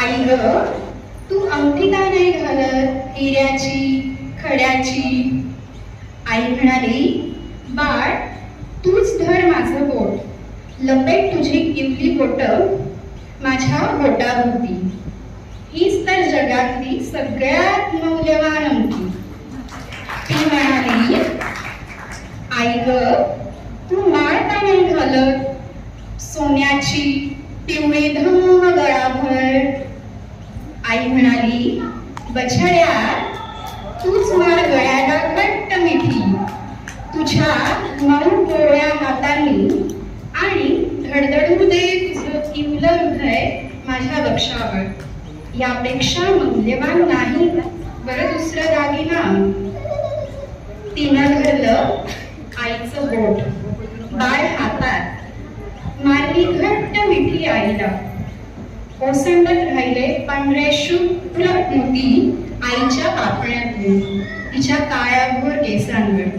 आई ग, तू अंगठी का नाही घालत हिऱ्याची खड्याची? आई म्हणाली, बाळ तूच धर माझं बोट, लपेट तुझी किवली बोट माझ्या बोटाभोवती. हीच तर जगातली सगळ्यात मौल्यवान अंगठी. ती म्हणाली, आई ग, तू माळ का नाही घालत सोन्याची पिवळी धम्म गळाभर? आई म्हणाली, बछड्या तूच माळ गळ्याला घट्ट मिठी, तुझ्या मऊ पोळ्या हातांनी आणि धडधडू दे तुझं किवलं हृदय माझ्या वक्षावर. यापेक्षा मौल्यवान नाही बरं दुसरं दागिना. तिनं धरलं आईचं बोट, बाळ हातात, मारली घट्ट मिठी आईला. ओसंडत राहिले पांढरे शुभ्र मोती आईच्या पापण्यातून तिच्या काळ्याभोर केसांवर.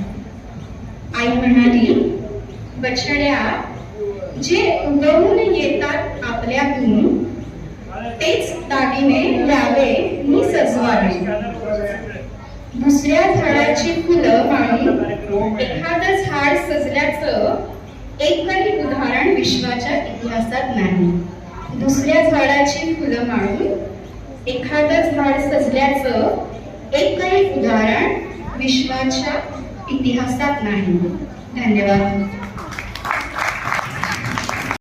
आई म्हणाली, बछड्या जे उगवून येतात आपल्यातून तेच दागिने द्यावे मी सजवावे. दुसऱ्या झाडाची फुलं माळून एखादं झाड सजल्याचं एकही उदाहरण विश्वाच्या इतिहासात नाही. दुसऱ्या झाडाची फुलं माळून एखादं झाड सजल्याचं एकही उदाहरण विश्वाच्या इतिहासात नाही. धन्यवाद.